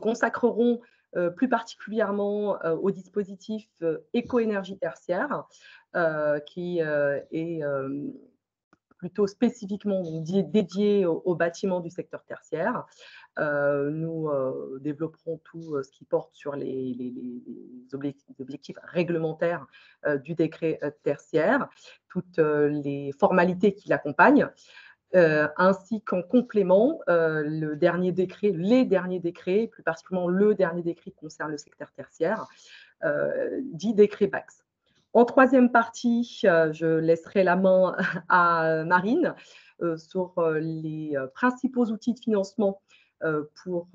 consacreront plus particulièrement au dispositif éco-énergie tertiaire, qui est plutôt spécifiquement donc dédié aux bâtiments du secteur tertiaire. Nous développerons tout ce qui porte sur les objectifs réglementaires du décret tertiaire, toutes les formalités qui l'accompagnent. Ainsi qu'en complément, les derniers décrets, plus particulièrement le dernier décret qui concerne le secteur tertiaire, dit décret BAX. En troisième partie, je laisserai la main à Marine sur les principaux outils de financement pour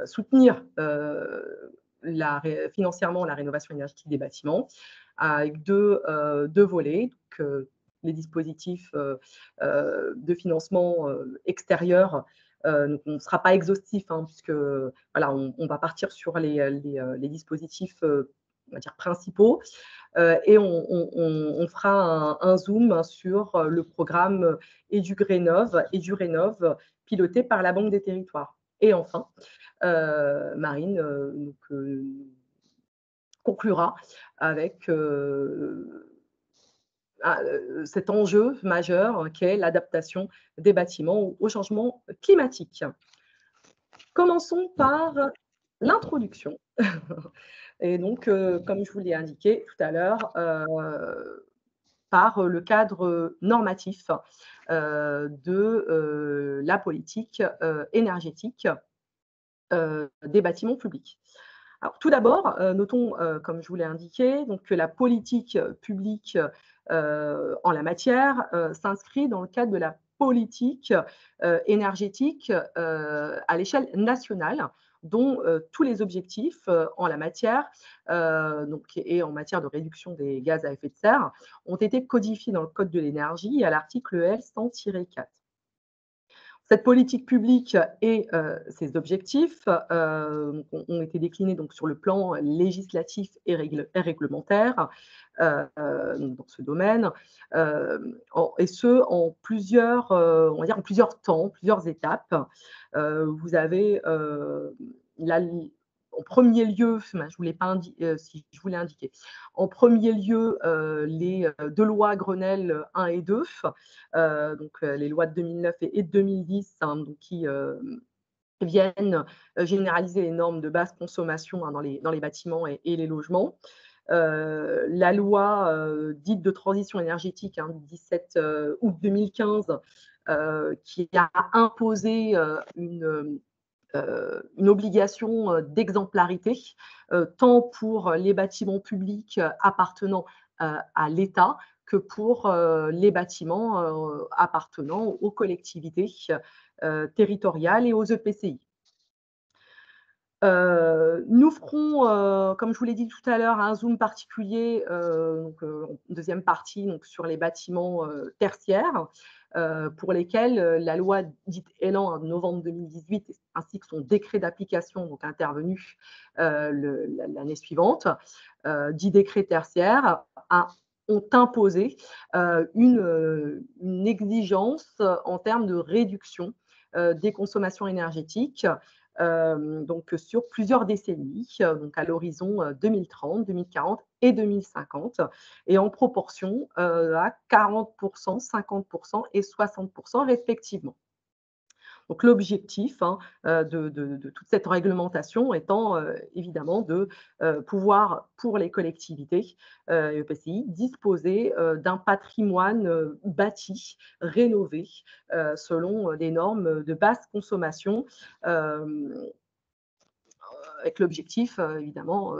soutenir financièrement la rénovation énergétique des bâtiments, avec deux volets. Donc, les dispositifs de financement extérieurs. Donc on ne sera pas exhaustif, hein, puisque voilà, on va partir sur les dispositifs on va dire principaux, et on fera un zoom sur le programme EduGrénov piloté par la Banque des Territoires. Et enfin, Marine conclura avec cet enjeu majeur qu'est l'adaptation des bâtiments au changement climatique. Commençons par l'introduction. Et donc, comme je vous l'ai indiqué tout à l'heure, par le cadre normatif de la politique énergétique des bâtiments publics. Alors, tout d'abord, notons, comme je vous l'ai indiqué, donc, que la politique publique en la matière s'inscrit dans le cadre de la politique énergétique à l'échelle nationale, dont tous les objectifs en la matière donc, et en matière de réduction des gaz à effet de serre ont été codifiés dans le Code de l'énergie à l'article L 100-4. Cette politique publique et ses objectifs ont été déclinés donc, sur le plan législatif et réglementaire dans ce domaine, et ce en plusieurs, on va dire en plusieurs temps, plusieurs étapes. Vous avez en premier lieu, je vous l'ai pas si je vous l'ai indiqué, en premier lieu les deux lois Grenelle 1 et 2, donc les lois de 2009 et de 2010, hein, donc, qui viennent généraliser les normes de basse consommation, hein, dans les bâtiments et les logements. La loi dite de transition énergétique, hein, du 17 août 2015, qui a imposé une obligation d'exemplarité, tant pour les bâtiments publics appartenant à l'État que pour les bâtiments appartenant aux collectivités territoriales et aux EPCI. Nous ferons, comme je vous l'ai dit tout à l'heure, un zoom particulier, donc, en deuxième partie, donc, sur les bâtiments tertiaires, pour lesquels la loi dite Elan en novembre 2018, ainsi que son décret d'application, donc intervenu l'année suivante, dit décret tertiaire, ont imposé une exigence en termes de réduction des consommations énergétiques, donc sur plusieurs décennies, donc à l'horizon 2030, 2040 et 2050, et en proportion à 40%, 50% et 60% respectivement. Donc l'objectif, hein, de toute cette réglementation étant évidemment de pouvoir, pour les collectivités et EPCI, disposer d'un patrimoine bâti, rénové, selon des normes de basse consommation, avec l'objectif évidemment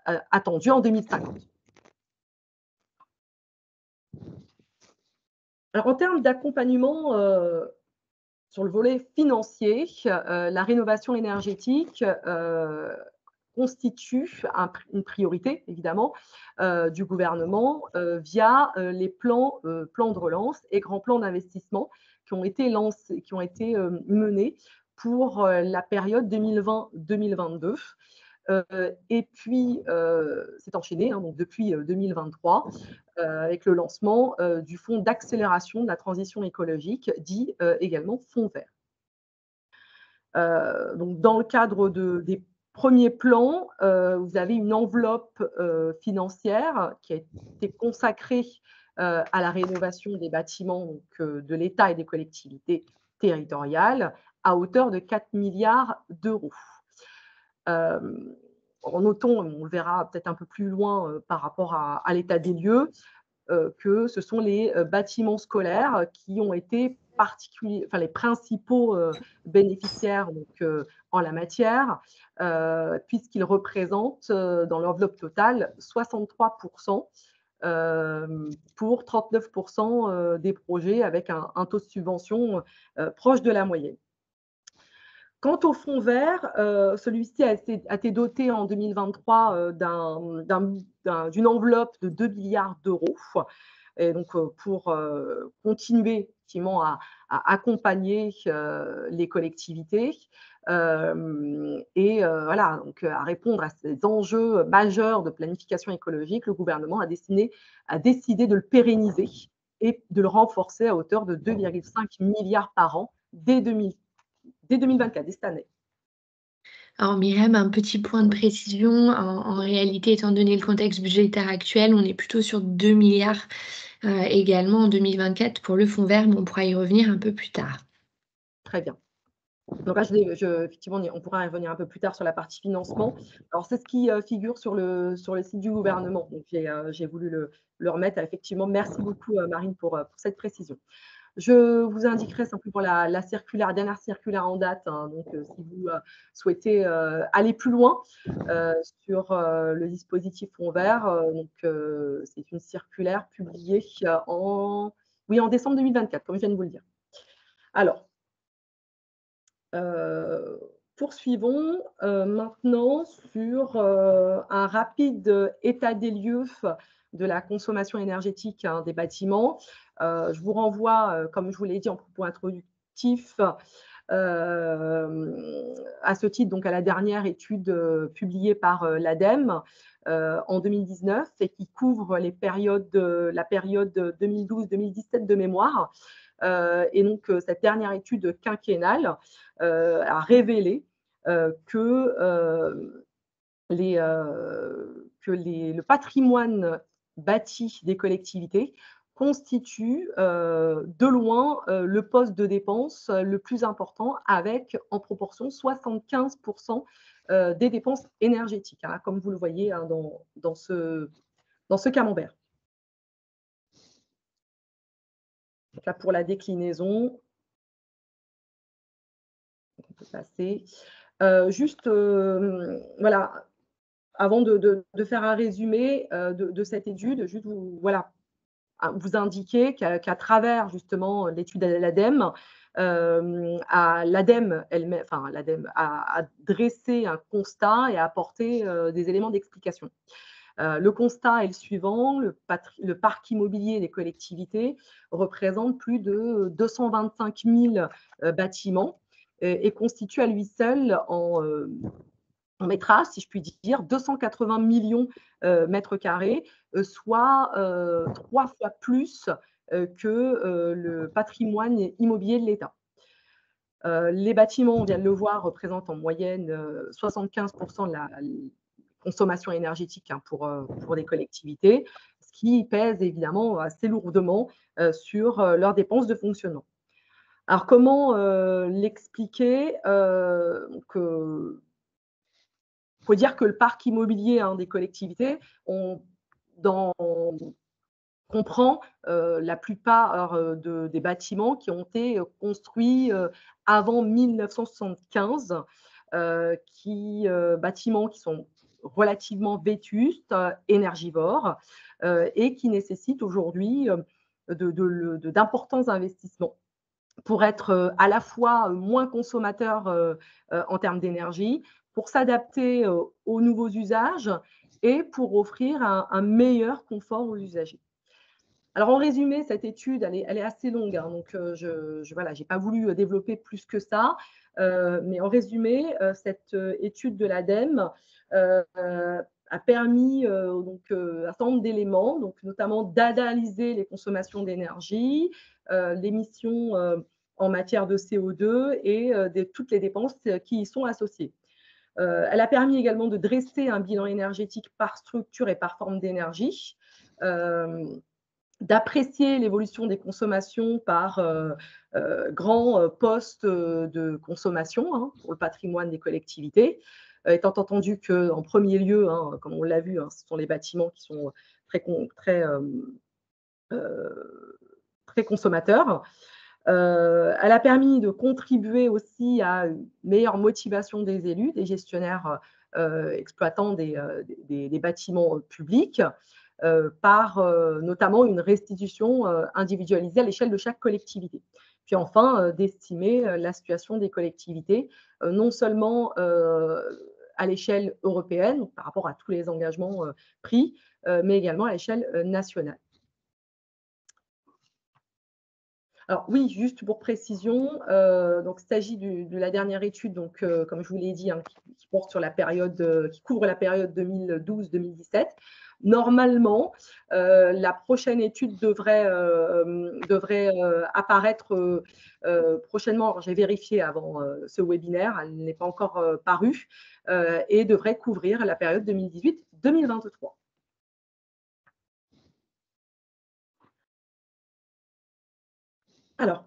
attendu en 2050. Alors, en termes d'accompagnement sur le volet financier, la rénovation énergétique constitue une priorité, évidemment, du gouvernement via les plans de relance et grands plans d'investissement qui ont été menés pour la période 2020-2022. Et puis, c'est enchaîné, hein, donc depuis 2023, avec le lancement du fonds d'accélération de la transition écologique, dit également fonds vert. Donc dans le cadre des premiers plans, vous avez une enveloppe financière qui a été consacrée à la rénovation des bâtiments donc, de l'État et des collectivités territoriales à hauteur de 4 milliards d'euros. En notant, on le verra peut-être un peu plus loin par rapport à l'état des lieux, que ce sont les bâtiments scolaires qui ont été enfin, les principaux bénéficiaires donc, en la matière, puisqu'ils représentent dans l'enveloppe totale 63% pour 39% des projets avec un taux de subvention proche de la moyenne. Quant au fonds vert, celui-ci a été doté en 2023 d'une enveloppe de 2 milliards d'euros. Et donc, pour continuer effectivement à accompagner les collectivités voilà, donc, à répondre à ces enjeux majeurs de planification écologique, le gouvernement a décidé de le pérenniser et de le renforcer à hauteur de 2,5 milliards par an dès 2024, dès cette année. Alors Myriam, un petit point de précision, en réalité, étant donné le contexte budgétaire actuel, on est plutôt sur 2 milliards également en 2024 pour le fonds vert, mais on pourra y revenir un peu plus tard. Très bien. Donc là, effectivement, on pourra y revenir un peu plus tard sur la partie financement. Alors, c'est ce qui figure sur le site du gouvernement. Donc, j'ai voulu le remettre. Effectivement, merci beaucoup, Marine, pour cette précision. Je vous indiquerai simplement la dernière circulaire en date. Hein, donc, si vous souhaitez aller plus loin sur le dispositif fonds vert, c'est une circulaire publiée en décembre 2024, comme je viens de vous le dire. Alors, poursuivons maintenant sur un rapide état des lieux de la consommation énergétique des bâtiments. Je vous renvoie, comme je vous l'ai dit en propos introductif, à ce titre donc à la dernière étude publiée par l'ADEME en 2019 et qui couvre la période 2012-2017 de mémoire. Et donc, cette dernière étude quinquennale a révélé que le patrimoine bâti des collectivités constitue de loin le poste de dépense le plus important, avec en proportion 75% des dépenses énergétiques, hein, comme vous le voyez hein, dans ce camembert. Donc là, pour la déclinaison, on peut passer. Juste, voilà, avant de faire un résumé de cette étude, juste vous indiquer qu'à travers justement l'étude de l'ADEME, l'ADEME a dressé un constat et a apporté des éléments d'explication. Le constat est le suivant, le parc immobilier des collectivités représente plus de 225 000 bâtiments et constitue à lui seul en métrage, si je puis dire, 280 millions mètres carrés, soit 3 fois plus que le patrimoine immobilier de l'État. Les bâtiments, on vient de le voir, représentent en moyenne 75% de la consommation énergétique hein, pour les collectivités, ce qui pèse évidemment assez lourdement sur leurs dépenses de fonctionnement. Alors, comment l'expliquer il faut dire que le parc immobilier hein, des collectivités comprend la plupart des bâtiments qui ont été construits avant 1975, bâtiments qui sont relativement vétustes, énergivores et qui nécessitent aujourd'hui d'importants investissements pour être à la fois moins consommateurs en termes d'énergie, pour s'adapter aux nouveaux usages et pour offrir un meilleur confort aux usagers. Alors, en résumé, cette étude, elle est assez longue, hein, donc je n'ai pas voulu développer plus que ça. Mais en résumé, cette étude de l'ADEME a permis un certain nombre d'éléments, notamment d'analyser les consommations d'énergie, l'émission en matière de CO2 et toutes les dépenses qui y sont associées. Elle a permis également de dresser un bilan énergétique par structure et par forme d'énergie, d'apprécier l'évolution des consommations par grands postes de consommation, hein, pour le patrimoine des collectivités, étant entendu qu'en premier lieu, hein, comme on l'a vu, hein, ce sont les bâtiments qui sont très consommateurs. Elle a permis de contribuer aussi à une meilleure motivation des élus, des gestionnaires exploitants des bâtiments publics, par notamment une restitution individualisée à l'échelle de chaque collectivité. Puis enfin, d'estimer la situation des collectivités, non seulement à l'échelle européenne, donc par rapport à tous les engagements pris, mais également à l'échelle nationale. Alors oui, juste pour précision, donc il s'agit de la dernière étude, donc comme je vous l'ai dit, hein, qui porte sur la période, qui couvre la période 2012-2017. Normalement, la prochaine étude devrait apparaître prochainement. Alors, j'ai vérifié avant ce webinaire, elle n'est pas encore parue, et devrait couvrir la période 2018-2023. Alors,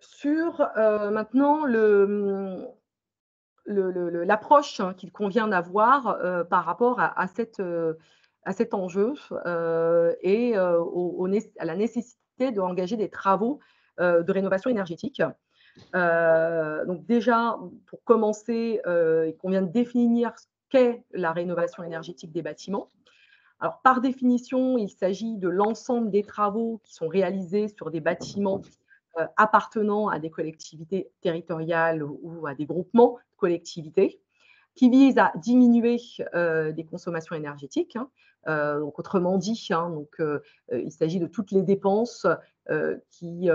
sur maintenant l'approche qu'il convient d'avoir par rapport à cet enjeu et à la nécessité d'engager des travaux de rénovation énergétique. Donc déjà, pour commencer, il convient de définir ce qu'est la rénovation énergétique des bâtiments. Alors, par définition, il s'agit de l'ensemble des travaux qui sont réalisés sur des bâtiments appartenant à des collectivités territoriales ou à des groupements de collectivités, qui visent à diminuer des consommations énergétiques. Donc, autrement dit, il s'agit de toutes les dépenses qui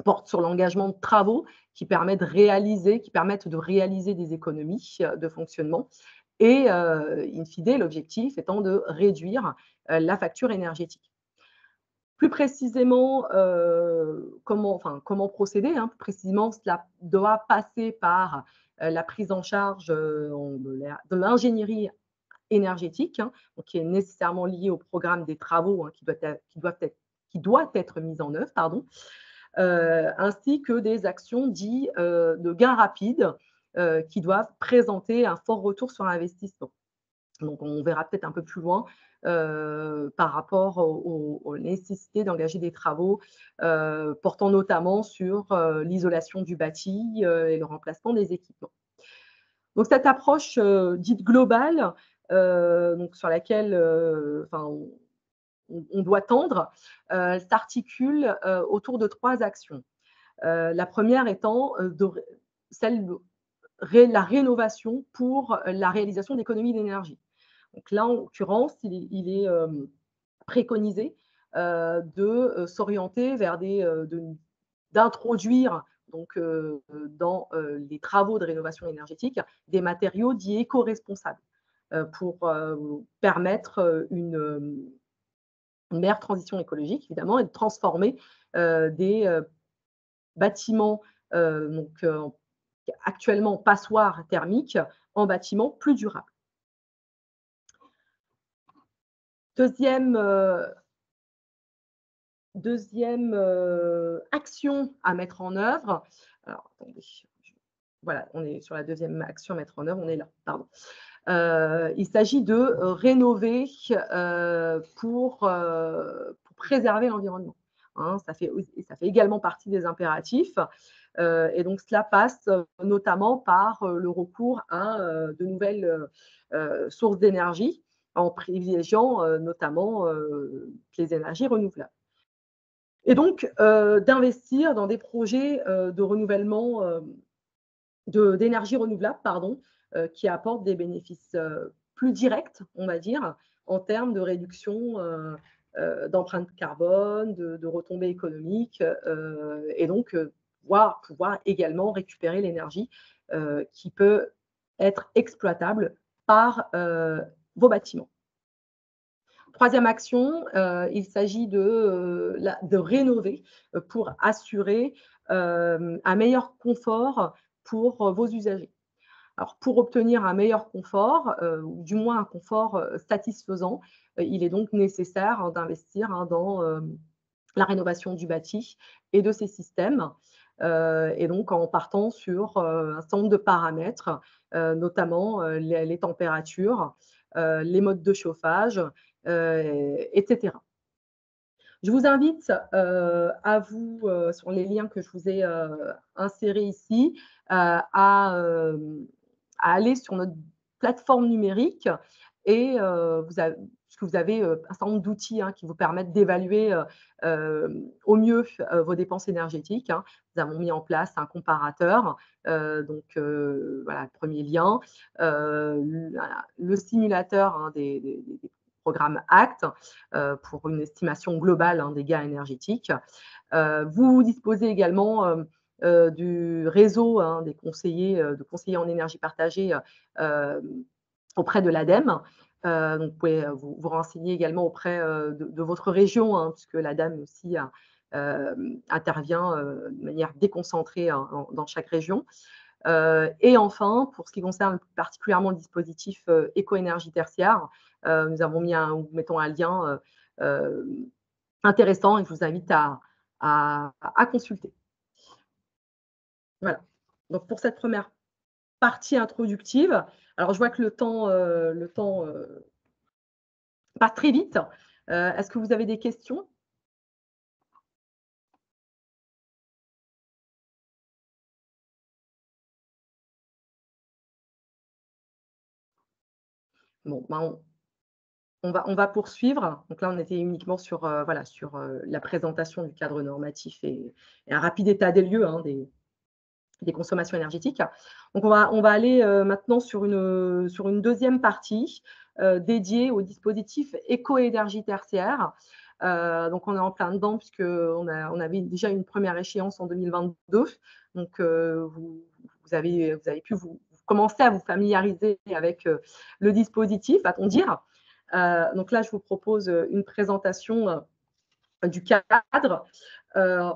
portent sur l'engagement de travaux qui permettent de réaliser des économies de fonctionnement. Et in fine, l'objectif étant de réduire la facture énergétique. Plus précisément, comment procéder, hein? Plus précisément, cela doit passer par la prise en charge de l'ingénierie énergétique, hein, donc qui est nécessairement liée au programme des travaux, hein, qui doit être mise en œuvre, pardon, ainsi que des actions dites de gains rapides qui doivent présenter un fort retour sur investissement. Donc, on verra peut-être un peu plus loin par rapport aux nécessités d'engager des travaux portant notamment sur l'isolation du bâti et le remplacement des équipements. Donc, cette approche dite globale, donc sur laquelle on doit tendre, s'articule autour de 3 actions. La première étant celle de la rénovation pour la réalisation d'économies d'énergie. Donc là, en l'occurrence, il est préconisé de s'orienter vers d'introduire donc dans les travaux de rénovation énergétique des matériaux dits éco-responsables pour permettre une meilleure transition écologique, évidemment, et de transformer des bâtiments actuellement passoires thermiques en bâtiments plus durables. Deuxième action à mettre en œuvre. Alors, attendez, voilà, on est sur la deuxième action à mettre en œuvre, on est là, pardon. Il s'agit de rénover pour préserver l'environnement. Hein, ça fait également partie des impératifs. Et donc, cela passe notamment par le recours à de nouvelles sources d'énergie, en privilégiant notamment les énergies renouvelables. Et donc, d'investir dans des projets de renouvellement d'énergie renouvelable, qui apportent des bénéfices plus directs, on va dire, en termes de réduction d'empreinte carbone, de retombées économiques, et donc pouvoir également récupérer l'énergie qui peut être exploitable par vos bâtiments. Troisième action, il s'agit de rénover pour assurer un meilleur confort pour vos usagers. Alors, pour obtenir un meilleur confort, ou du moins un confort satisfaisant, il est donc nécessaire d'investir dans la rénovation du bâti et de ses systèmes. Et donc en partant sur un certain nombre de paramètres, notamment les températures, les modes de chauffage, etc. Je vous invite à vous, sur les liens que je vous ai insérés ici, à aller sur notre plateforme numérique et puisque vous avez un certain nombre d'outils qui vous permettent d'évaluer au mieux vos dépenses énergétiques. Nous avons mis en place un comparateur, donc voilà, le premier lien, le simulateur des programmes ACT pour une estimation globale des gains énergétiques. Vous disposez également du réseau des conseillers, de conseillers en énergie partagée auprès de l'ADEME. Donc, vous pouvez vous renseigner également auprès de votre région, puisque l'ADEME aussi intervient de manière déconcentrée dans chaque région. Et enfin, pour ce qui concerne particulièrement le dispositif éco-énergie tertiaire, nous mettons un lien intéressant et je vous invite à consulter. Voilà. Donc, pour cette première partie introductive, alors je vois que le temps passe très vite. Est-ce que vous avez des questions? Bon, ben, on va poursuivre. Donc là, on était uniquement sur, voilà, sur la présentation du cadre normatif et un rapide état des lieux des consommations énergétiques. Donc, on va aller maintenant sur une deuxième partie dédiée au dispositif éco-énergie tertiaire. Donc, on est en plein dedans puisqu'on avait déjà une première échéance en 2022. Donc, vous avez pu commencer à vous familiariser avec le dispositif, va-t-on dire. Donc là, je vous propose une présentation du cadre.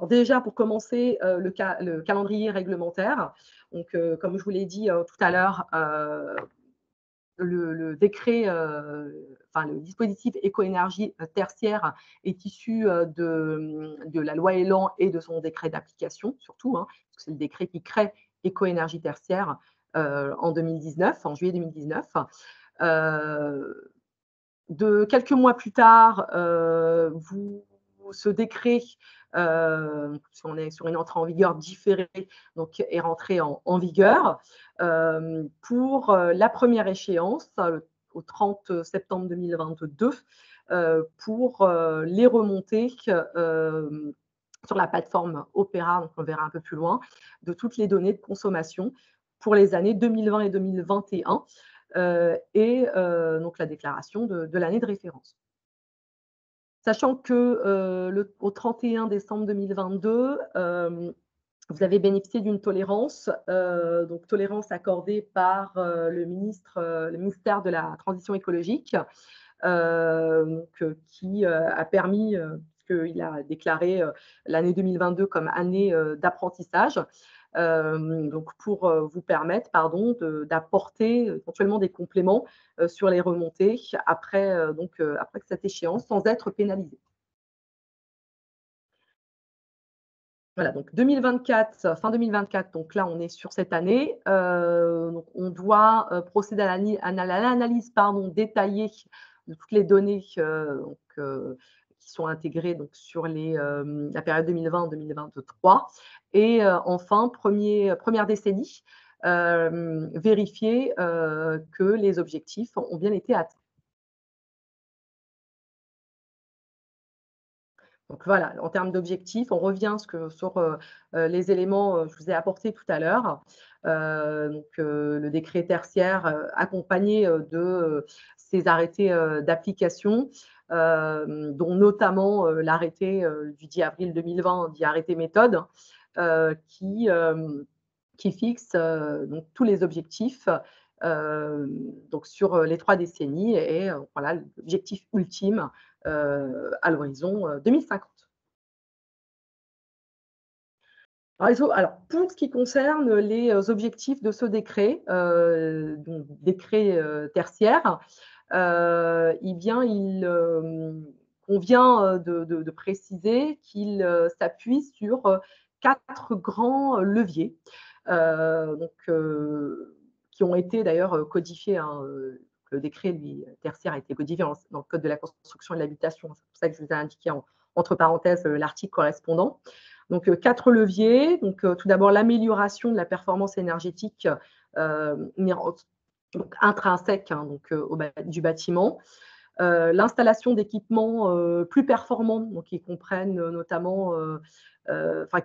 Déjà, pour commencer, le calendrier réglementaire. Donc, comme je vous l'ai dit tout à l'heure, le décret, le dispositif éco-énergie tertiaire est issu de la loi Elan et de son décret d'application, surtout, parce que c'est le décret qui crée éco-énergie tertiaire en 2019, en juillet 2019. Quelques mois plus tard, ce décret, on est sur une entrée en vigueur différée, donc est rentré en vigueur pour la première échéance, au 30 septembre 2022, pour les remontées sur la plateforme Opéra, donc on verra un peu plus loin, de toutes les données de consommation pour les années 2020 et 2021. Et donc la déclaration de l'année de référence. Sachant que au 31 décembre 2022, vous avez bénéficié d'une tolérance, donc tolérance accordée par le ministère de la Transition écologique, qui a permis, puisqu'il a déclaré l'année 2022 comme année d'apprentissage, donc pour vous permettre d'apporter éventuellement des compléments sur les remontées après cette échéance sans être pénalisé. Voilà, donc 2024, fin 2024, donc là on est sur cette année. Donc on doit procéder à l'analyse détaillée de toutes les données qui sont intégrées donc, sur la période 2020-2023. Et enfin, première décennie, vérifier que les objectifs ont bien été atteints. Donc voilà, en termes d'objectifs, on revient sur les éléments que je vous ai apportés tout à l'heure. Le décret tertiaire accompagné de ces arrêtés d'application, dont notamment l'arrêté du 10 avril 2020, dit arrêté méthode, qui fixe donc tous les objectifs donc sur les 3 décennies et voilà l'objectif ultime à l'horizon 2050. Alors, pour ce qui concerne les objectifs de ce décret, donc décret tertiaire, eh bien, convient de préciser qu'il s'appuie sur 4 grands leviers, donc, qui ont été d'ailleurs codifiés. Hein, le décret lui, tertiaire a été codifié dans le Code de la construction et de l'habitation. C'est pour ça que je vous ai indiqué entre parenthèses l'article correspondant. Donc, 4 leviers. Donc, tout d'abord, l'amélioration de la performance énergétique donc intrinsèque, hein, donc, du bâtiment. L'installation d'équipements plus performants, donc qui comprennent notamment,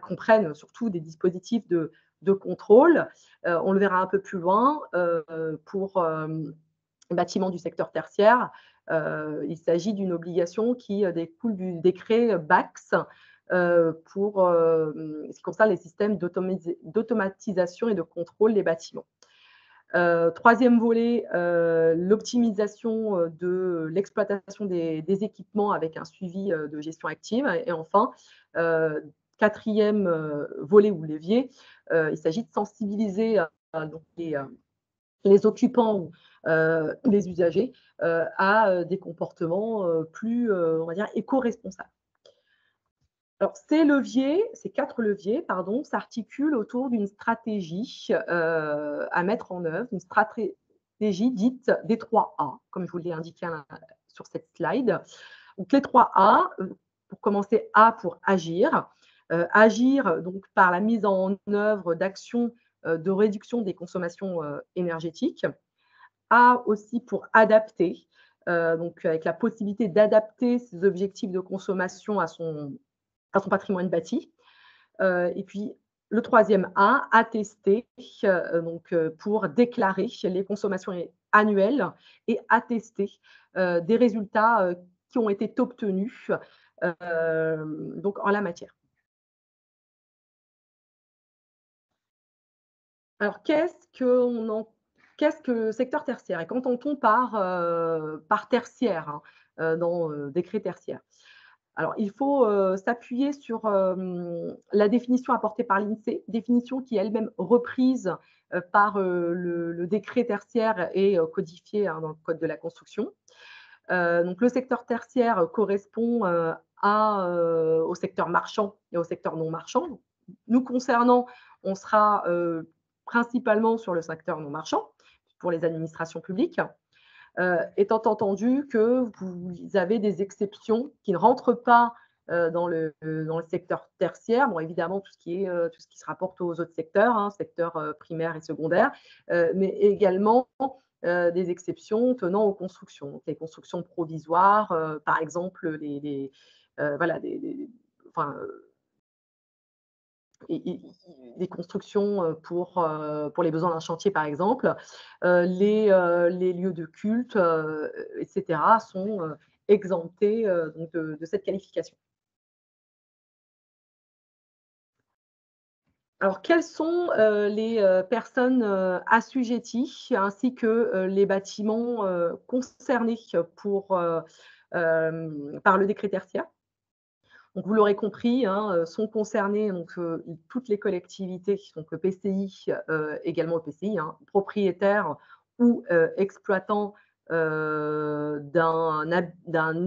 comprennent surtout des dispositifs de contrôle. On le verra un peu plus loin pour les bâtiments du secteur tertiaire. Il s'agit d'une obligation qui découle du décret BACS pour ce qui concerne les systèmes d'automatisation et de contrôle des bâtiments. Troisième volet, l'optimisation de l'exploitation des équipements avec un suivi de gestion active. Et enfin, quatrième volet ou levier, il s'agit de sensibiliser donc les occupants ou les usagers à des comportements plus, on va dire, éco-responsables. Alors, ces 4 leviers, pardon, s'articulent autour d'une stratégie à mettre en œuvre, une stratégie dite des 3 A, comme je vous l'ai indiqué sur cette slide. Donc, les 3 A, pour commencer, A pour agir. Agir donc par la mise en œuvre d'actions de réduction des consommations énergétiques. A aussi pour adapter, donc avec la possibilité d'adapter ses objectifs de consommation à son patrimoine bâti. Et puis, le troisième A, attester, donc pour déclarer les consommations annuelles et attester des résultats qui ont été obtenus donc en la matière. Alors, qu'est-ce que le secteur tertiaire et qu'entend-on par tertiaire, hein, dans décret tertiaire? Alors, il faut s'appuyer sur la définition apportée par l'INSEE, définition qui est elle-même reprise par le décret tertiaire et codifiée hein, dans le Code de la construction. Donc, le secteur tertiaire correspond au secteur marchand et au secteur non marchand. Nous concernant, on sera principalement sur le secteur non marchand pour les administrations publiques. Étant entendu que vous avez des exceptions qui ne rentrent pas dans le secteur tertiaire. Bon, évidemment, tout ce qui se rapporte aux autres secteurs, hein, secteurs primaires et secondaires, mais également des exceptions tenant aux constructions. Donc, les constructions provisoires, par exemple, des constructions pour les besoins d'un chantier, par exemple, les lieux de culte, etc., sont exemptés donc de cette qualification. Alors, quelles sont les personnes assujetties ainsi que les bâtiments concernés par le décret tertiaire? Donc, vous l'aurez compris, hein, sont concernées donc, toutes les collectivités, donc le PCI, également le PCI, hein, propriétaires ou exploitants d'un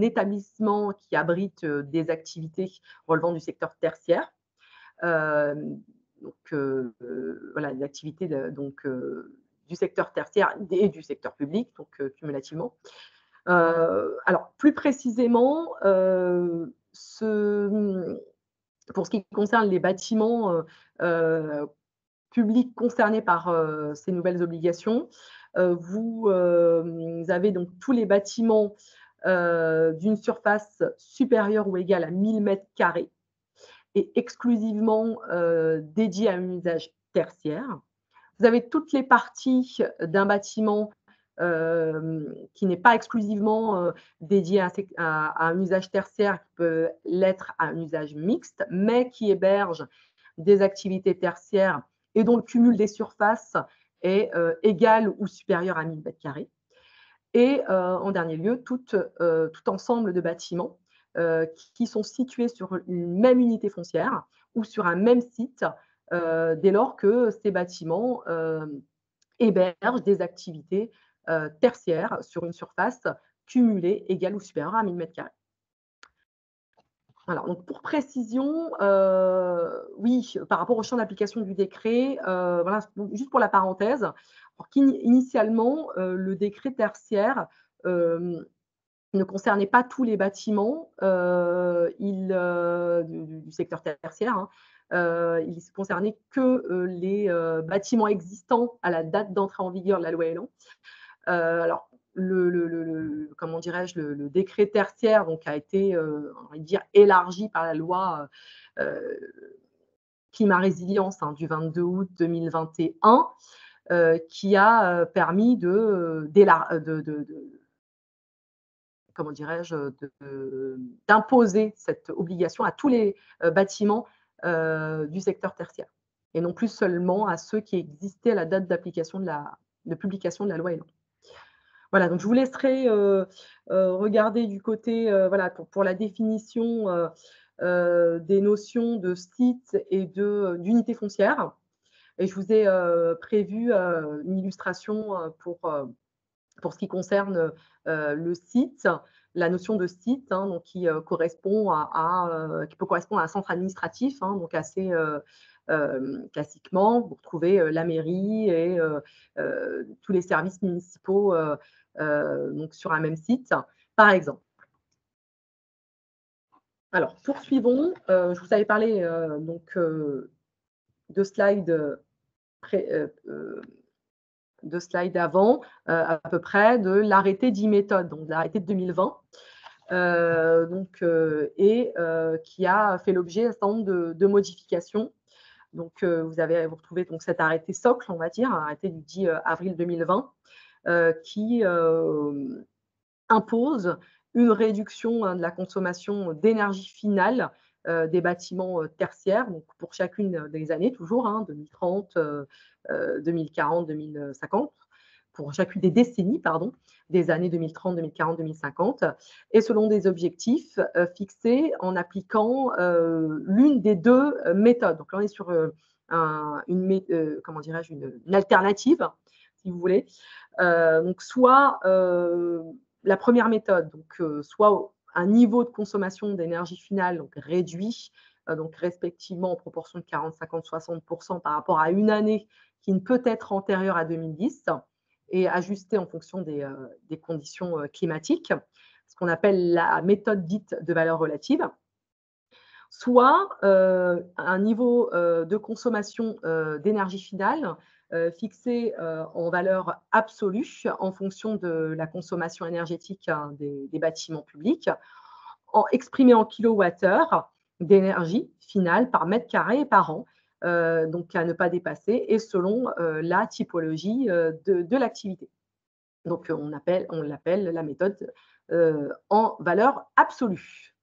établissement qui abrite des activités relevant du secteur tertiaire. Donc, voilà, des activités du secteur tertiaire et du secteur public, donc cumulativement. Alors, plus précisément, pour ce qui concerne les bâtiments publics concernés par ces nouvelles obligations, vous avez donc tous les bâtiments d'une surface supérieure ou égale à 1000 mètres carrés et exclusivement dédiés à un usage tertiaire. Vous avez toutes les parties d'un bâtiment qui n'est pas exclusivement dédié à un usage tertiaire, qui peut l'être à un usage mixte, mais qui héberge des activités tertiaires et dont le cumul des surfaces est égal ou supérieur à 1000 m². Et en dernier lieu, tout ensemble de bâtiments qui sont situés sur une même unité foncière ou sur un même site, dès lors que ces bâtiments hébergent des activités tertiaires sur une surface cumulée égale ou supérieure à 1000 m². Alors, donc pour précision, oui, par rapport au champ d'application du décret, voilà, juste pour la parenthèse, alors qu'initialement, le décret tertiaire ne concernait pas tous les bâtiments du secteur tertiaire, hein. Il ne concernait que les bâtiments existants à la date d'entrée en vigueur de la loi Elan. Alors, comment dirais-je, le décret tertiaire donc, a été on va dire, élargi par la loi Climat Résilience du 22 août 2021, qui a permis comment dirais-je, d'imposer cette obligation à tous les bâtiments du secteur tertiaire et non plus seulement à ceux qui existaient à la date d'application de publication de la loi Elan. Voilà, donc je vous laisserai regarder du côté, voilà, pour la définition des notions de site et d'unité foncière. Et je vous ai prévu une illustration pour ce qui concerne le site, la notion de site, hein, donc qui correspond qui peut correspondre à un centre administratif, hein, donc assez classiquement, vous retrouvez la mairie et tous les services municipaux donc sur un même site, par exemple. Alors, poursuivons. Je vous avais parlé donc de slides avant, à peu près, de l'arrêté dit méthode, donc de l'arrêté de 2020, qui a fait l'objet d'un certain nombre de modifications. Donc, vous retrouvez donc cet arrêté socle, on va dire, un arrêté du 10 avril 2020, qui impose une réduction de la consommation d'énergie finale des bâtiments tertiaires, donc pour chacune des années, toujours, 2030, 2040, 2050, pour chacune des décennies, pardon, des années 2030, 2040, 2050, et selon des objectifs fixés en appliquant l'une des deux méthodes. Donc là, on est sur comment dirais-je, une alternative, si vous voulez. Donc soit la première méthode, donc soit un niveau de consommation d'énergie finale donc réduit, donc respectivement en proportion de 40, 50, 60% par rapport à une année qui ne peut être antérieure à 2010 et ajustée en fonction des conditions climatiques, ce qu'on appelle la méthode dite de valeur relative, soit un niveau de consommation d'énergie finale fixé en valeur absolue en fonction de la consommation énergétique des bâtiments publics, exprimé en kilowattheures d'énergie finale par mètre carré et par an, donc à ne pas dépasser, et selon la typologie de l'activité. Donc on l'appelle la méthode en valeur absolue.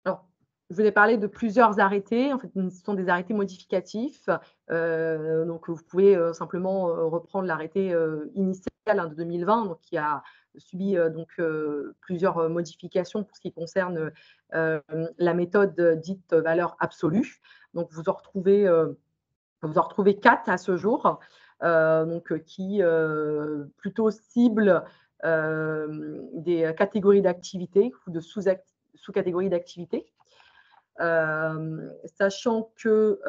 Alors, je voulais parler de plusieurs arrêtés. En fait, ce sont des arrêtés modificatifs. Donc, vous pouvez simplement reprendre l'arrêté initial de 2020, donc, qui a subi plusieurs modifications pour ce qui concerne la méthode dite valeur absolue. Donc, vous en retrouvez 4 à ce jour, qui plutôt ciblent des catégories d'activités ou de sous-catégories d'activités. Sachant que,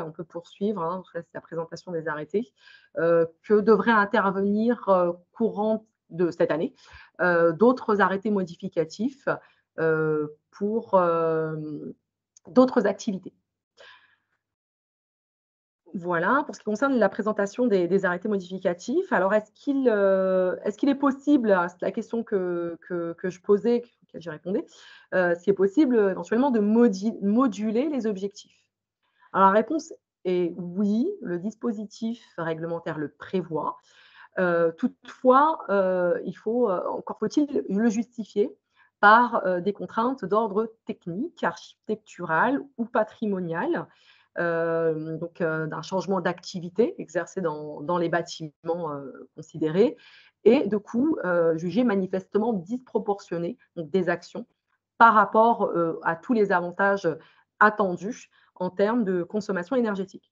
on peut poursuivre, c'est la présentation des arrêtés, que devraient intervenir courant de cette année d'autres arrêtés modificatifs pour d'autres activités. Voilà, pour ce qui concerne la présentation des arrêtés modificatifs. Alors, est-ce qu'il est possible, c'est la question que je posais, auquel j'y répondais, est-ce qu'il est possible éventuellement de moduler les objectifs? Alors, la réponse est oui, le dispositif réglementaire le prévoit. Toutefois, encore faut-il le justifier par des contraintes d'ordre technique, architectural ou patrimonial, d'un changement d'activité exercé dans les bâtiments considérés et de coûts jugés manifestement disproportionnés, donc des actions par rapport à tous les avantages attendus en termes de consommation énergétique.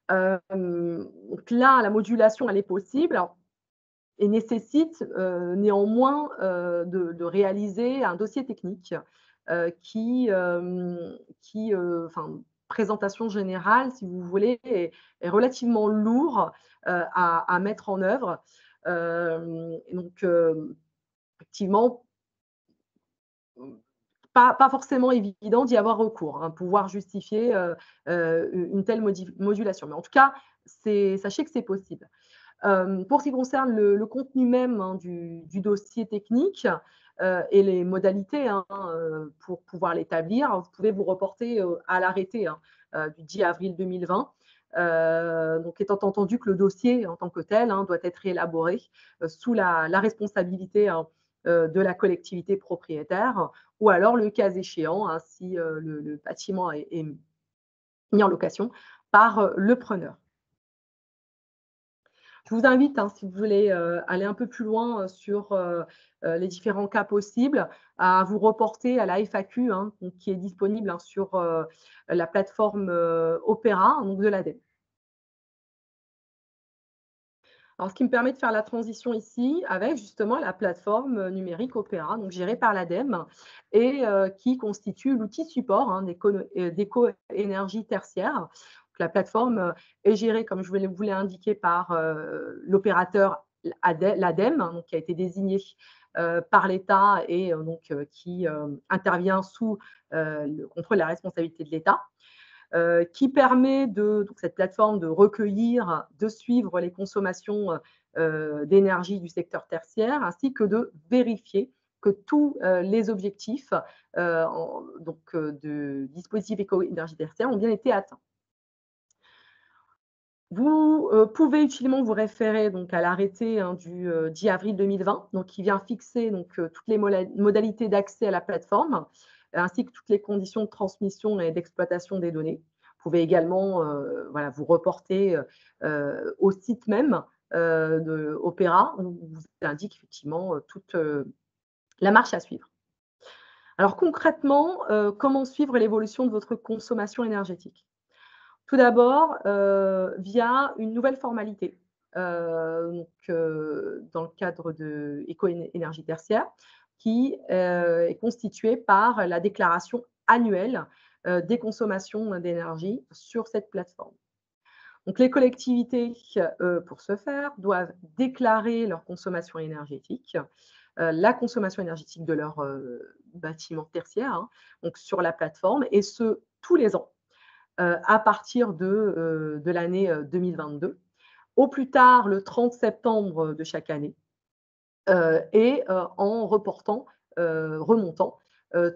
Donc là, la modulation, elle est possible. Alors, et nécessite néanmoins de réaliser un dossier technique enfin, présentation générale, si vous voulez, est relativement lourd à mettre en œuvre. Donc, effectivement, pas forcément évident d'y avoir recours, hein, pouvoir justifier une telle modulation. Mais en tout cas, sachez que c'est possible. Pour ce qui concerne le contenu même, hein, du dossier technique et les modalités, hein, pour pouvoir l'établir, vous pouvez vous reporter à l'arrêté, hein, du 10 avril 2020. Donc, étant entendu que le dossier en tant que tel, hein, doit être élaboré sous la responsabilité, hein, de la collectivité propriétaire, ou alors, le cas échéant, hein, si le bâtiment est mis en location par le preneur. Je vous invite, hein, si vous voulez aller un peu plus loin sur les différents cas possibles, à vous reporter à la FAQ, hein, donc, qui est disponible, hein, sur la plateforme Opéra, donc de l'ADEME. Alors, ce qui me permet de faire la transition ici avec justement la plateforme numérique Opéra, donc gérée par l'ADEME et qui constitue l'outil support, hein, d'éco-énergie tertiaire. Donc, la plateforme est gérée, comme je vous l'ai indiqué, par l'opérateur l'ADEME, hein, donc, qui a été désigné par l'État et qui intervient sous le contrôle et la responsabilité de l'État. Qui permet donc cette plateforme de recueillir, de suivre les consommations d'énergie du secteur tertiaire, ainsi que de vérifier que tous les objectifs de dispositifs éco-énergie tertiaire ont bien été atteints. Vous pouvez utilement vous référer donc à l'arrêté, hein, du 10 avril 2020, donc qui vient fixer toutes les modalités d'accès à la plateforme, ainsi que toutes les conditions de transmission et d'exploitation des données. Vous pouvez également vous reporter au site même de Opéra, où vous indique effectivement toute la marche à suivre. Alors concrètement, comment suivre l'évolution de votre consommation énergétique? Tout d'abord, via une nouvelle formalité, dans le cadre de éco-énergie tertiaire, qui est constituée par la déclaration annuelle des consommations d'énergie sur cette plateforme. Donc, les collectivités, pour ce faire, doivent déclarer leur consommation énergétique, la consommation énergétique de leur bâtiment tertiaire, hein, donc sur la plateforme, et ce, tous les ans. À partir de l'année 2022, au plus tard le 30 septembre de chaque année, et en remontant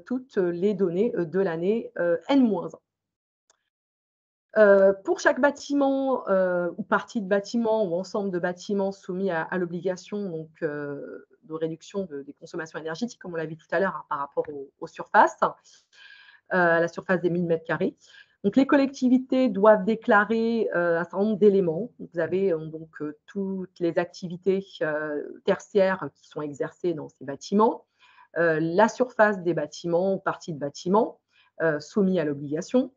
toutes les données de l'année N-1. Pour chaque bâtiment ou partie de bâtiment ou ensemble de bâtiments soumis à l'obligation de réduction des consommations énergétiques, comme on l'a vu tout à l'heure, hein, par rapport aux surfaces, à la surface des 1000 mètres carrés. Donc, les collectivités doivent déclarer un certain nombre d'éléments. Vous avez toutes les activités tertiaires qui sont exercées dans ces bâtiments, la surface des bâtiments ou parties de bâtiments soumis à l'obligation,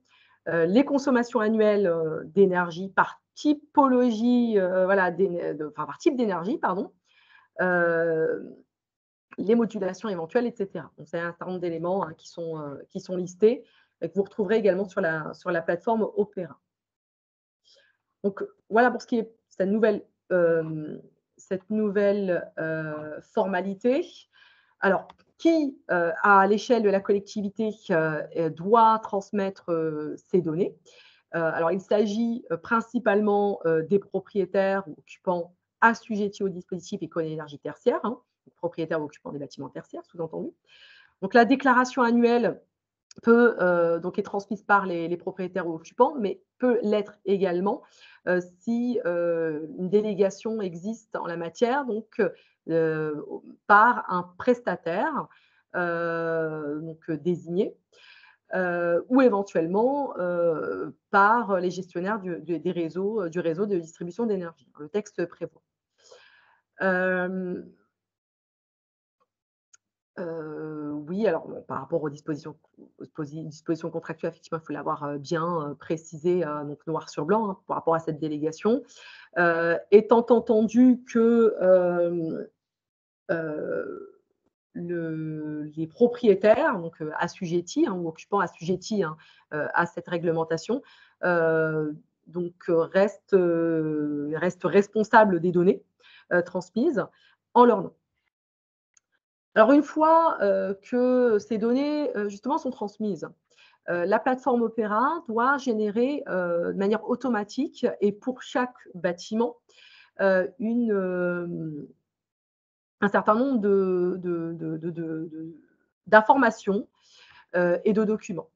les consommations annuelles d'énergie par typologie, par type d'énergie, pardon, les modulations éventuelles, etc. Donc, c'est un certain nombre d'éléments, hein, qui sont listés et que vous retrouverez également sur la plateforme Opéra. Donc, voilà pour ce qui est cette nouvelle formalité. Alors, qui, à l'échelle de la collectivité, doit transmettre ces données? Alors, il s'agit principalement des propriétaires ou occupants assujettis au dispositif éco-énergie tertiaire, hein, propriétaires ou occupants des bâtiments tertiaires, sous-entendu. Donc, la déclaration annuelle peut est transmise par les propriétaires ou occupants, mais peut l'être également si une délégation existe en la matière, donc par un prestataire désigné, ou éventuellement par les gestionnaires du réseau de distribution d'énergie. Le texte prévoit. Oui, alors bon, par rapport aux dispositions contractuelles, effectivement, il faut l'avoir bien précisé, donc noir sur blanc, hein, par rapport à cette délégation. Étant entendu que les propriétaires, donc assujettis, ou occupants assujettis à cette réglementation, restent responsables des données transmises en leur nom. Alors une fois que ces données justement sont transmises, la plateforme Opera doit générer de manière automatique et pour chaque bâtiment un certain nombre d'informations et de documents.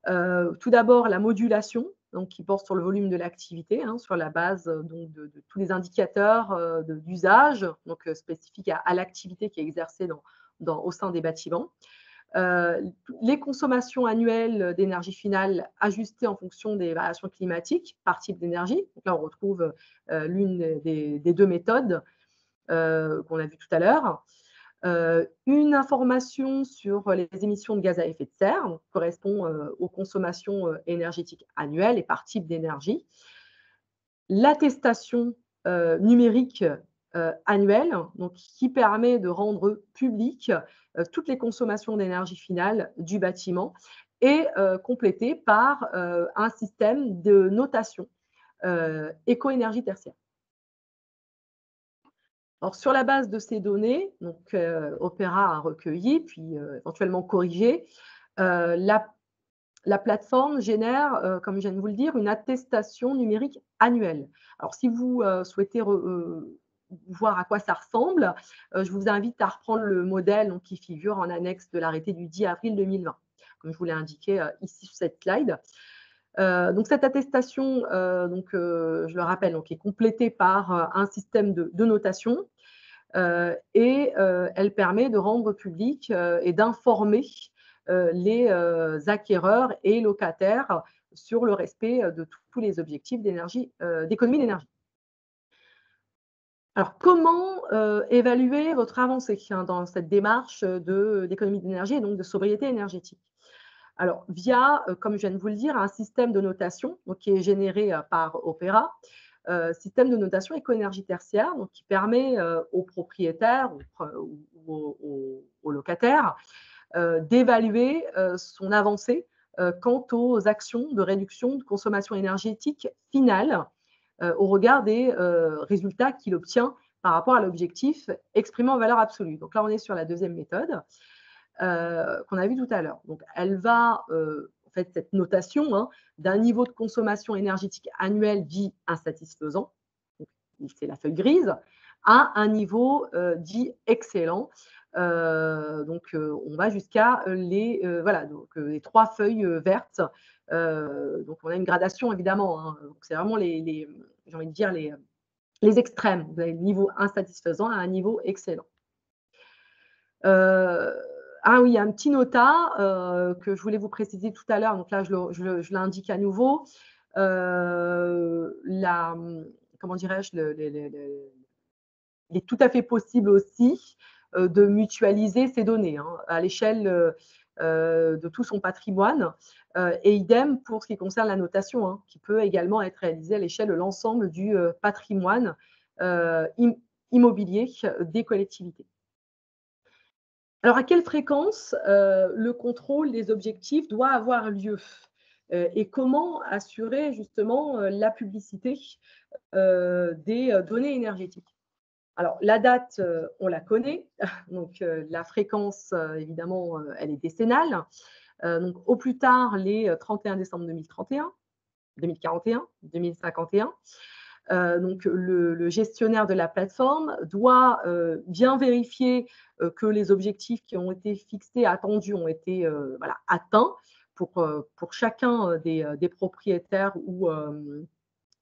Tout d'abord, la modulation, donc qui porte sur le volume de l'activité, sur la base donc de tous les indicateurs d'usage, donc spécifiques à l'activité qui est exercée au sein des bâtiments. Les consommations annuelles d'énergie finale ajustées en fonction des variations climatiques par type d'énergie. Donc là, on retrouve l'une des deux méthodes qu'on a vues tout à l'heure. Une information sur les émissions de gaz à effet de serre, donc, correspond aux consommations énergétiques annuelles et par type d'énergie. L'attestation numérique annuelle, donc, qui permet de rendre publiques toutes les consommations d'énergie finale du bâtiment et complétée par un système de notation éco-énergie tertiaire. Alors, sur la base de ces données, donc, Opera a recueilli, puis éventuellement corrigé, la plateforme génère, comme je viens de vous le dire, une attestation numérique annuelle. Alors, si vous souhaitez voir à quoi ça ressemble, je vous invite à reprendre le modèle donc, qui figure en annexe de l'arrêté du 10 avril 2020, comme je vous l'ai indiqué ici sur cette slide. Donc cette attestation, je le rappelle, donc, est complétée par un système de notation et elle permet de rendre public et d'informer les acquéreurs et locataires sur le respect de tous les objectifs d'économie d'énergie. Alors, comment évaluer votre avancée dans cette démarche d'économie d'énergie et donc de sobriété énergétique? Alors, via, comme je viens de vous le dire, un système de notation donc, qui est généré par Opera, système de notation éco-énergie tertiaire, donc, qui permet aux propriétaires ou aux locataires d'évaluer son avancée quant aux actions de réduction de consommation énergétique finale au regard des résultats qu'il obtient par rapport à l'objectif exprimé en valeur absolue. Donc là, on est sur la deuxième méthode qu'on a vue tout à l'heure. Donc, elle va, en fait, cette notation d'un niveau de consommation énergétique annuel dit insatisfaisant, c'est la feuille grise, à un niveau dit excellent. On va jusqu'à les trois feuilles vertes. Donc, on a une gradation évidemment. Donc, c'est vraiment j'ai envie de dire les extrêmes. Vous avez le niveau insatisfaisant à un niveau excellent. Oui, il y a un petit nota que je voulais vous préciser tout à l'heure. Donc là, je l'indique à nouveau. Comment dirais-je, il est tout à fait possible aussi de mutualiser ces données à l'échelle de tout son patrimoine. Et idem pour ce qui concerne la notation, qui peut également être réalisée à l'échelle de l'ensemble du patrimoine immobilier des collectivités. Alors, à quelle fréquence le contrôle des objectifs doit avoir lieu et comment assurer justement la publicité des données énergétiques? Alors, la date, on la connaît. Donc, la fréquence, évidemment, elle est décennale. Donc, au plus tard, les 31 décembre 2031, 2041, 2051. Donc, le gestionnaire de la plateforme doit bien vérifier que les objectifs qui ont été fixés, attendus, ont été atteints pour chacun des propriétaires ou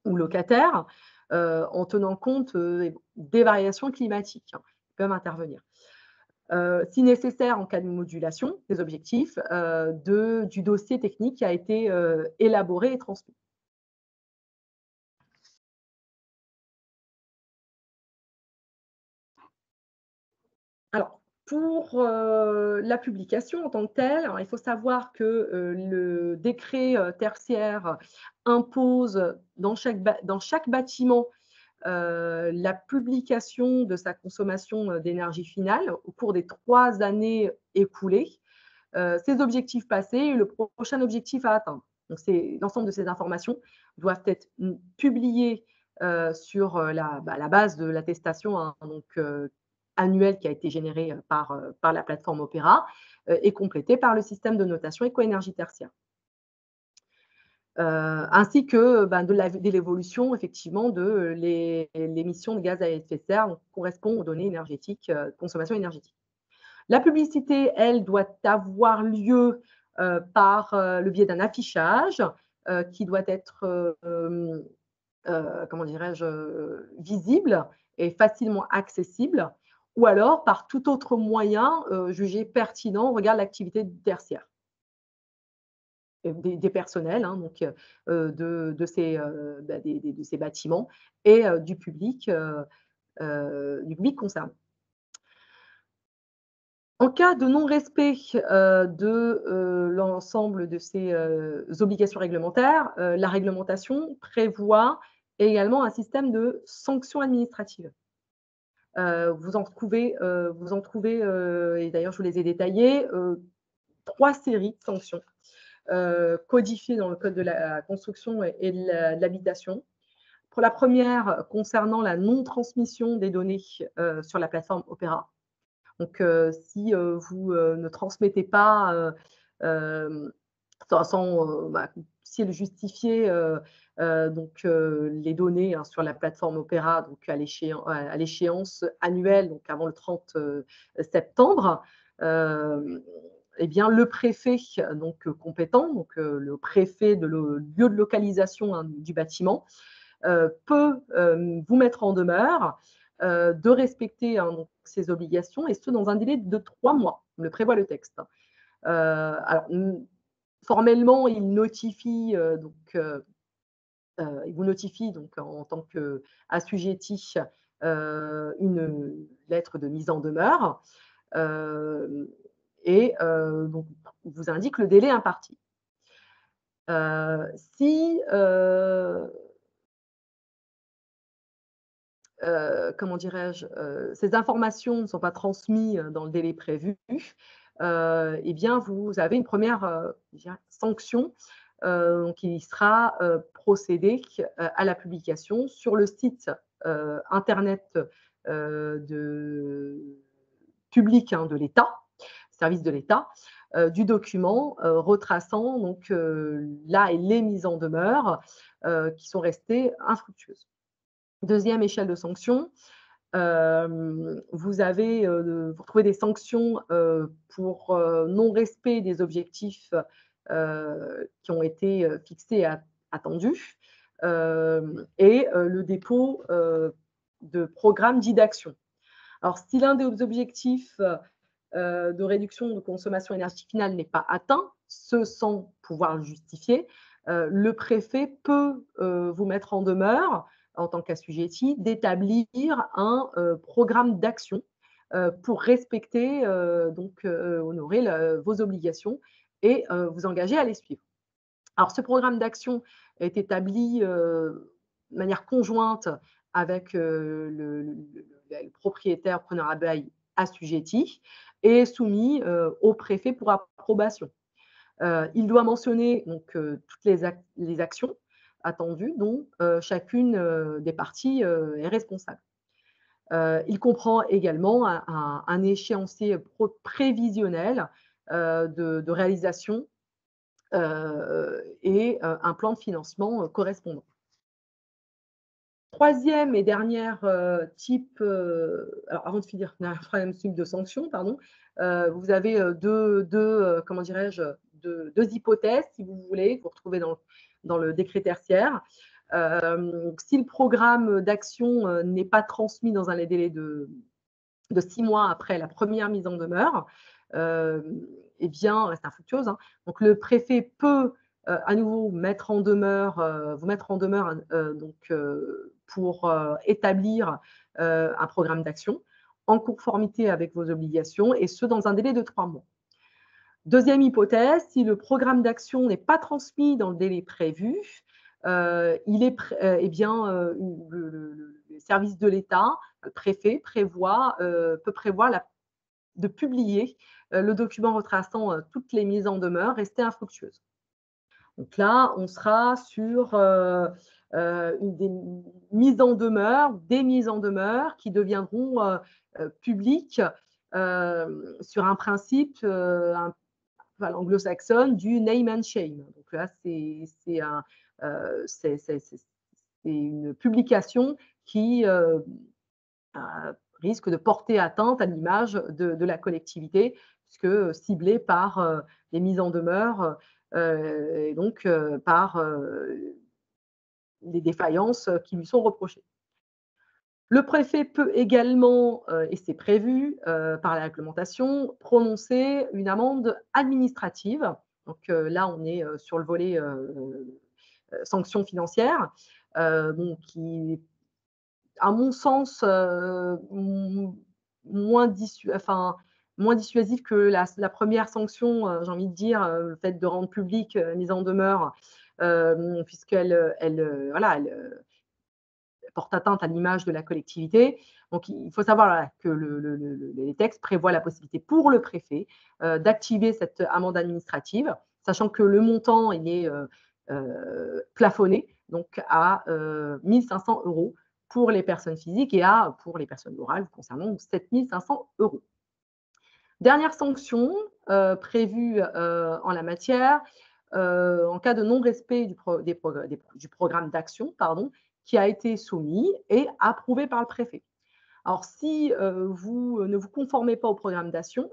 locataires, en tenant compte des variations climatiques. peuvent intervenir. Si nécessaire, en cas de modulation des objectifs, du dossier technique qui a été élaboré et transmis. Alors, pour la publication en tant que telle, alors il faut savoir que le décret tertiaire impose dans chaque bâtiment la publication de sa consommation d'énergie finale au cours des 3 années écoulées, ses objectifs passés et le prochain objectif à atteindre. Donc, l'ensemble de ces informations doivent être publiées sur la base de l'attestation, hein, annuelle qui a été générée par la plateforme Opera et complétée par le système de notation éco-énergie tertiaire. Ainsi que de l'évolution effectivement de l'émission de gaz à effet de serre, donc correspond aux données énergétiques, consommation énergétique. La publicité, elle, doit avoir lieu par le biais d'un affichage qui doit être, comment dirais-je, visible et facilement accessible, ou alors par tout autre moyen jugé pertinent au regard de l'activité tertiaire. Des personnels, hein, donc de ces bâtiments et du public concerné. En cas de non-respect de l'ensemble de ces obligations réglementaires, la réglementation prévoit également un système de sanctions administratives. Vous en trouvez, et d'ailleurs je vous les ai détaillées, 3 séries de sanctions codifiées dans le code de la construction et de l'habitation. Pour la première, concernant la non-transmission des données sur la plateforme Opera. Donc, si vous ne transmettez pas si elle justifiait les données sur la plateforme Opera, donc à l'échéance annuelle, donc avant le 30 septembre, eh bien, le préfet donc compétent, donc le préfet de lieu de localisation du bâtiment, peut vous mettre en demeure de respecter donc, ces obligations, et ce dans un délai de 3 mois, le prévoit le texte. Alors, formellement, il vous notifie donc en tant qu'assujetti une lettre de mise en demeure et donc vous indique le délai imparti. Si comment dirais-je, ces informations ne sont pas transmises dans le délai prévu, eh bien, vous avez une première sanction qui sera procédé à la publication sur le site internet public de l'État, service de l'État, du document retraçant donc les mises en demeure qui sont restées infructueuses. Deuxième échelle de sanctions, vous retrouvez des sanctions pour non-respect des objectifs qui ont été fixés et attendus, et le dépôt de programmes dits d'action. Alors, si l'un des objectifs de réduction de consommation énergétique finale n'est pas atteint, ce sans pouvoir le justifier, le préfet peut vous mettre en demeure en tant qu'assujetti, d'établir un programme d'action pour respecter, honorer vos obligations et vous engager à les suivre. Alors, ce programme d'action est établi de manière conjointe avec le propriétaire preneur à bail assujetti et soumis au préfet pour approbation. Il doit mentionner donc toutes les actions attendues dont chacune des parties est responsable. Il comprend également un échéancier prévisionnel de réalisation et un plan de financement correspondant. Troisième et dernière type, alors avant de finir, troisième type de sanctions, pardon, vous avez deux hypothèses, si vous voulez, que vous retrouvez dans le décret tertiaire. Si le programme d'action n'est pas transmis dans un délai de de 6 mois après la première mise en demeure, eh bien, reste infructueuse, hein. Donc le préfet peut, à nouveau mettre en demeure, vous mettre en demeure, pour, établir, un programme d'action en conformité avec vos obligations et ce dans un délai de 3 mois. Deuxième hypothèse, si le programme d'action n'est pas transmis dans le délai prévu, il est eh bien, le service de l'État, le préfet peut prévoir de publier le document retraçant toutes les mises en demeure restées infructueuses. Donc là, on sera sur des mises en demeure qui deviendront publiques sur un principe à l'anglo-saxonne du name and shame. Donc là, c'est une publication qui risque de porter atteinte à l'image de la collectivité, puisque ciblée par les mises en demeure et donc par les défaillances qui lui sont reprochées. Le préfet peut également, et c'est prévu par la réglementation, prononcer une amende administrative. Donc là, on est sur le volet sanctions financières, qui, à mon sens, moins dissuasif que la première sanction, j'ai envie de dire, le fait de rendre publique la mise en demeure, puisqu'elle voilà, elle porte atteinte à l'image de la collectivité. Donc, il faut savoir voilà, que les textes prévoient la possibilité pour le préfet d'activer cette amende administrative, sachant que le montant il est plafonné donc à 1 500 € pour les personnes physiques et pour les personnes morales concernant 7 500 €. Dernière sanction prévue en la matière, en cas de non-respect du programme d'action, pardon, qui a été soumis et approuvé par le préfet. Alors, si vous ne vous conformez pas au programme d'action,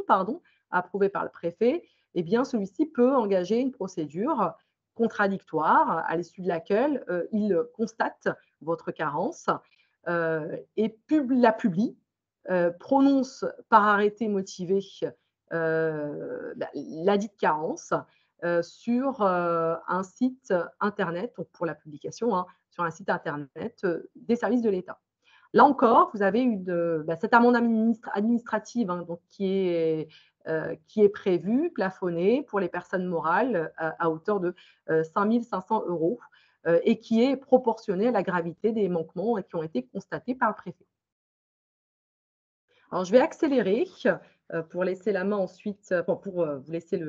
pardon, approuvé par le préfet, eh bien, celui-ci peut engager une procédure contradictoire à l'issue de laquelle il constate votre carence et la publie, prononce par arrêté motivé ladite carence sur un site internet, donc pour la publication, hein, sur un site internet des services de l'État. Là encore, vous avez cette amende administrative hein, donc qui est prévue, plafonnée pour les personnes morales à hauteur de 5 500 € et qui est proportionnée à la gravité des manquements qui ont été constatés par le préfet. Alors, je vais accélérer pour laisser la main ensuite, pour vous laisser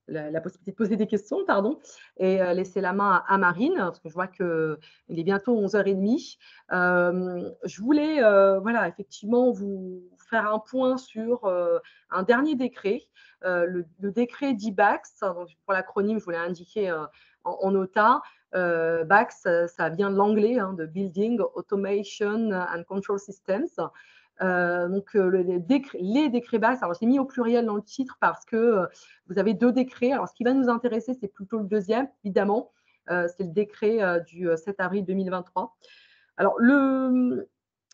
la possibilité de poser des questions, pardon, et laisser la main à Marine, parce que je vois qu'il est bientôt 11h30. Je voulais voilà, effectivement vous faire un point sur un dernier décret, le décret d'IBAX. Pour l'acronyme, je voulais indiquer en OTA. BAX, ça vient de l'anglais, hein, de Building Automation and Control Systems. Les décrets BAX, alors je l'ai mis au pluriel dans le titre parce que vous avez 2 décrets. Alors, ce qui va nous intéresser, c'est plutôt le deuxième, évidemment. C'est le décret du 7 avril 2023. Alors, le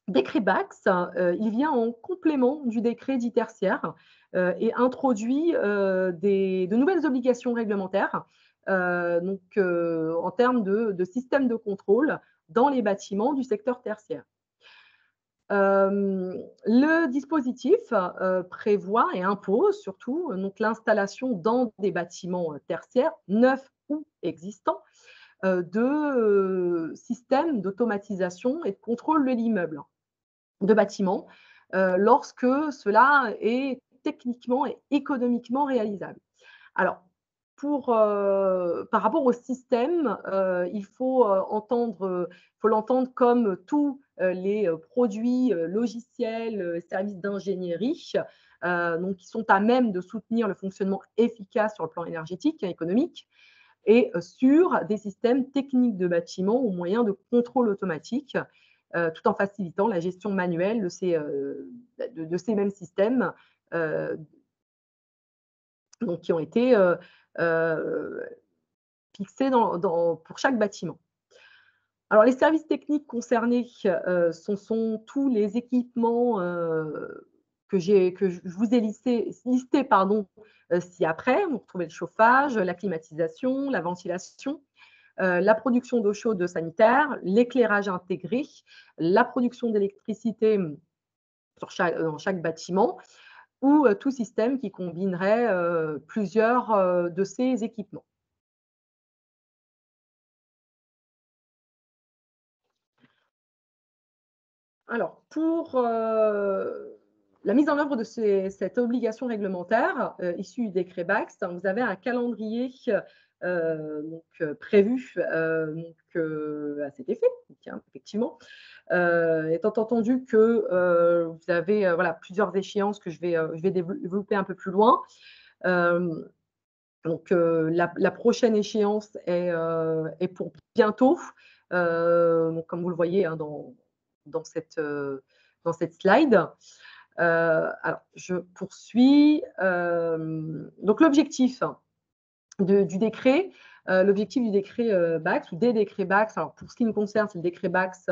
décret BAX, il vient en complément du décret dit tertiaire et introduit de nouvelles obligations réglementaires en termes de système de contrôle dans les bâtiments du secteur tertiaire. Le dispositif prévoit et impose surtout donc l'installation dans des bâtiments tertiaires, neufs ou existants, de systèmes d'automatisation et de contrôle de l'immeuble, de bâtiments, lorsque cela est techniquement et économiquement réalisable. Alors, par rapport au système, il faut l'entendre comme tous les produits logiciels, services d'ingénierie, donc qui sont à même de soutenir le fonctionnement efficace sur le plan énergétique et économique et sur des systèmes techniques de bâtiments au moyen de contrôle automatique, tout en facilitant la gestion manuelle de ces mêmes systèmes donc qui ont été fixés pour chaque bâtiment. Alors, les services techniques concernés, ce sont tous les équipements, que je vous ai listés, pardon, ci-après. Vous retrouvez le chauffage, la climatisation, la ventilation, la production d'eau chaude sanitaire, l'éclairage intégré, la production d'électricité, dans chaque bâtiment ou, tout système qui combinerait, plusieurs, de ces équipements. Alors, pour la mise en œuvre de cette obligation réglementaire issue du décret BAX, vous avez un calendrier prévu à cet effet, donc, effectivement. Étant entendu que vous avez voilà, plusieurs échéances que je vais développer un peu plus loin. La prochaine échéance est pour bientôt. Donc, comme vous le voyez hein, dans cette slide. Alors, je poursuis. Donc, l'objectif du décret, BAX ou des décrets BAX, alors pour ce qui nous concerne, c'est le décret BAX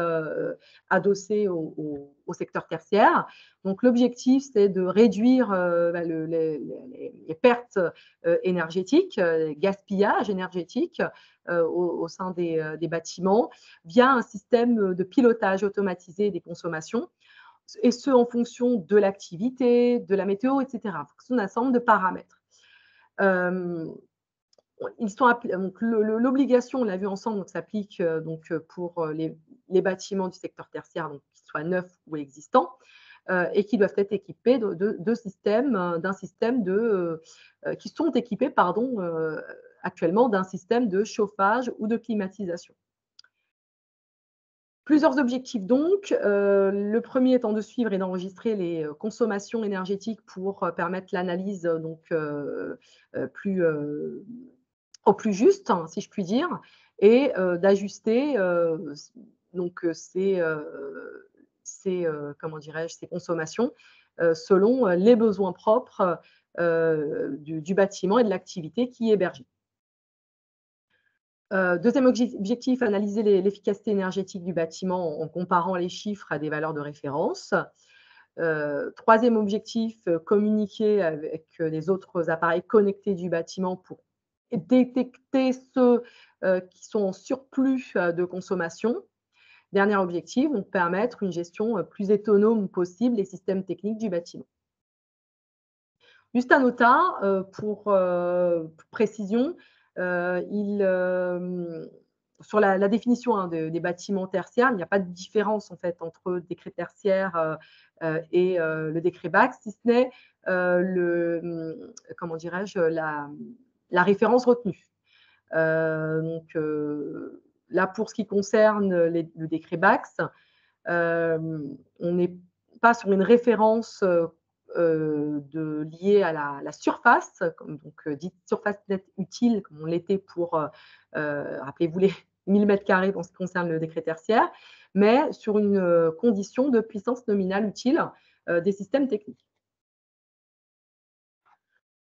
adossé au secteur tertiaire. Donc, l'objectif, c'est de réduire les pertes énergétiques, les gaspillages énergétiques au sein des bâtiments via un système de pilotage automatisé des consommations, et ce, en fonction de l'activité, de la météo, etc., en fonction d'un certain nombre de paramètres. L'obligation, on l'a vu ensemble, s'applique pour les bâtiments du secteur tertiaire, donc qu'ils soient neufs ou existants, et qui doivent être équipés qui sont équipés, pardon, actuellement d'un système de chauffage ou de climatisation. Plusieurs objectifs donc. Le premier étant de suivre et d'enregistrer les consommations énergétiques pour permettre l'analyse au plus juste, hein, si je puis dire, et d'ajuster ces consommations selon les besoins propres du bâtiment et de l'activité qui est hébergée. Deuxième objectif, analyser l'efficacité énergétique du bâtiment en comparant les chiffres à des valeurs de référence. Troisième objectif, communiquer avec les autres appareils connectés du bâtiment pour détecter ceux qui sont en surplus de consommation. Dernier objectif, donc permettre une gestion plus autonome possible des systèmes techniques du bâtiment. Juste un nota pour précision, sur la définition hein, des bâtiments tertiaires, il n'y a pas de différence en fait entre le décret tertiaire et le décret BAX, si ce n'est la référence retenue. Là, pour ce qui concerne le décret BAX, on n'est pas sur une référence liée à la surface, dite surface nette utile, comme on l'était pour, rappelez-vous, les 1000 m² en ce qui concerne le décret tertiaire, mais sur une condition de puissance nominale utile des systèmes techniques.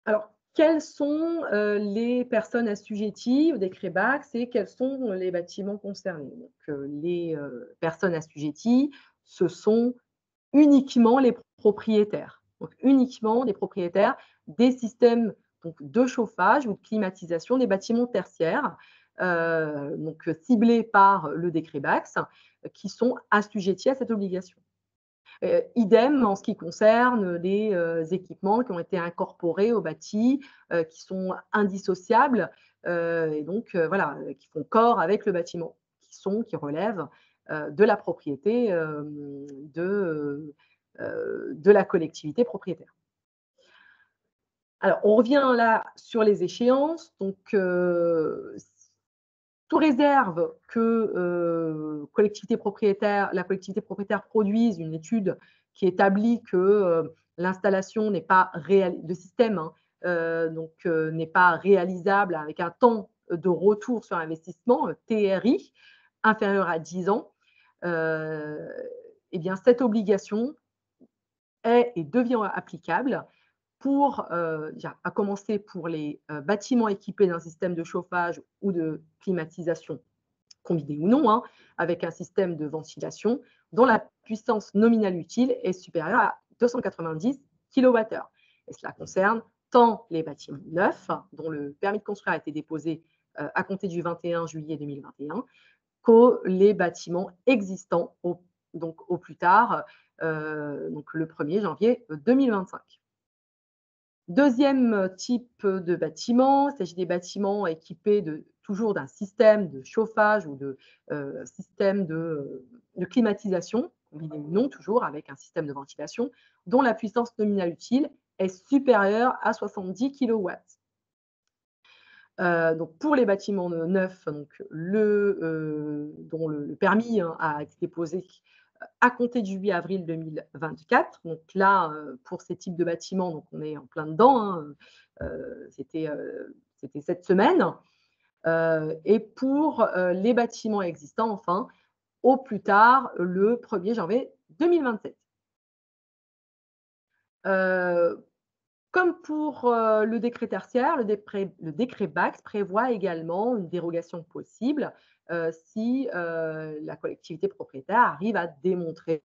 Alors, quelles sont les personnes assujetties au décret BAX et quels sont les bâtiments concernés? Donc, les personnes assujetties, ce sont uniquement les propriétaires. Donc, uniquement les propriétaires des systèmes de chauffage ou de climatisation des bâtiments tertiaires, ciblés par le décret BAX, qui sont assujettis à cette obligation. Idem en ce qui concerne les équipements qui ont été incorporés au bâti, qui sont indissociables et donc voilà, qui font corps avec le bâtiment, qui relèvent de la propriété de la collectivité propriétaire. Alors, on revient là sur les échéances. Donc, sous réserve que la collectivité propriétaire produise une étude qui établit que l'installation n'est pas de système, n'est pas réalisable avec un temps de retour sur investissement, TRI, inférieur à 10 ans, eh bien, cette obligation est et devient applicable à commencer pour les bâtiments équipés d'un système de chauffage ou de climatisation combinés ou non, hein, avec un système de ventilation dont la puissance nominale utile est supérieure à 290 kWh. Et cela concerne tant les bâtiments neufs, dont le permis de construire a été déposé à compter du 21 juillet 2021, que les bâtiments existants au plus tard, donc le 1er janvier 2025. Deuxième type de bâtiment, il s'agit des bâtiments équipés toujours d'un système de chauffage ou de système de climatisation, combiné ou non, toujours avec un système de ventilation, dont la puissance nominale utile est supérieure à 70 kW. Donc pour les bâtiments neufs, donc dont le permis a été déposé à compter du 8 avril 2024. Donc là, pour ces types de bâtiments, donc on est en plein dedans, hein, c'était cette semaine. Et pour les bâtiments existants, enfin, au plus tard le 1er janvier 2027. Comme pour le décret tertiaire, le décret BACS prévoit également une dérogation possible si la collectivité propriétaire arrive à démontrer